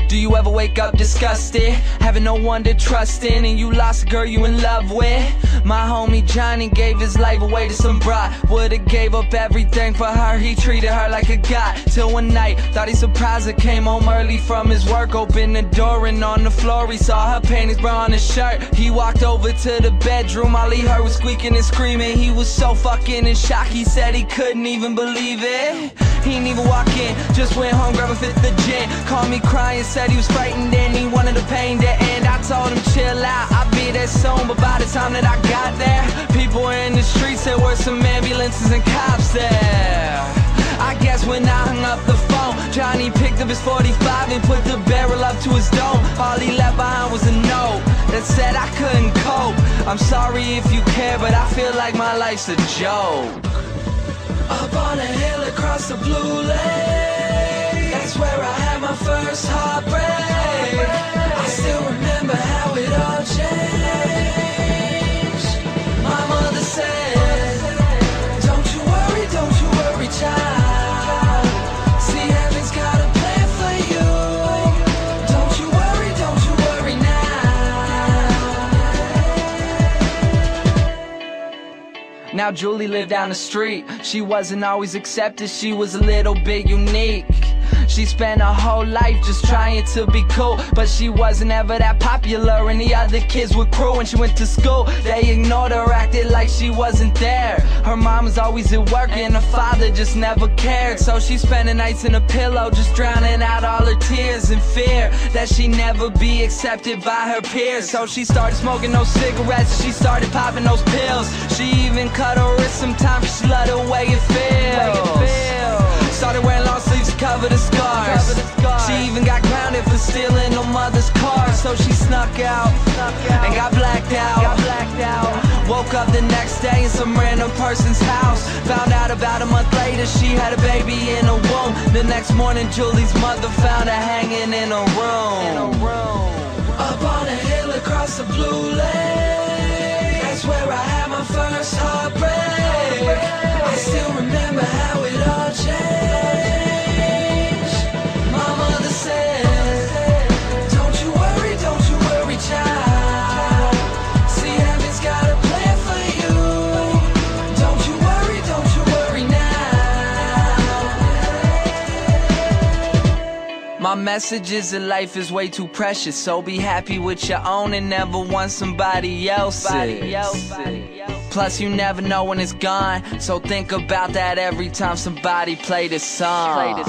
Do you ever wake up disgusted, having no one to trust in, and you lost a girl you in love with? My homie Johnny gave his life away to some broad. Would've gave up everything for her, he treated her like a god. Till one night, thought he surprised her, came home early from his work, opened the door and on the floor he saw her panties, bra on his shirt. He walked over to the bedroom, all he heard was squeaking and screaming. He was so fucking in shock, he said he couldn't even believe it. He didn't even walk in, just went home, grabbed a fifth of gin. Called me crying, said he was frightened and he wanted the pain to end. I told him chill out, I'll be there soon. But by the time that I got there, people were in the streets, there were some ambulances and cops there. I guess when I hung up the phone, Johnny picked up his 45 and put the barrel up to his dome. All he left behind was a note that said I couldn't cope. I'm sorry if you care, but I feel like my life's a joke. Up on a hill across the blue lake, that's where I had my first heartbreak. I still remember how it all changed. My mother said, don't you worry, child. See, heaven's got a plan for you. Don't you worry now. Now Julie lived down the street. She wasn't always accepted, she was a little bit unique. She spent her whole life just trying to be cool, but she wasn't ever that popular and the other kids were cruel. When she went to school, they ignored her, acted like she wasn't there. Her mom was always at work and her father just never cared. So she spent the nights in a pillow, just drowning out all her tears in fear that she'd never be accepted by her peers. So she started smoking those cigarettes, she started popping those pills. She even cut her wrist sometimes cause she loved the way it feels. Started wearing long sleeves to cover the scars. She even got grounded for stealing her mother's car. So she snuck out and got blacked out. Woke up the next day in some random person's house. Found out about a month later she had a baby in her womb. The next morning Julie's mother found her hanging in her room. Up on a hill across the blue lake, that's where I had my first heartbreak. I still remember how it all changed. My mother said, don't you worry, child. See, heaven's got a plan for you. Don't you worry now. My message is that life is way too precious, so be happy with your own and never want somebody else's. Plus you never know when it's gone, so think about that every time somebody play this song.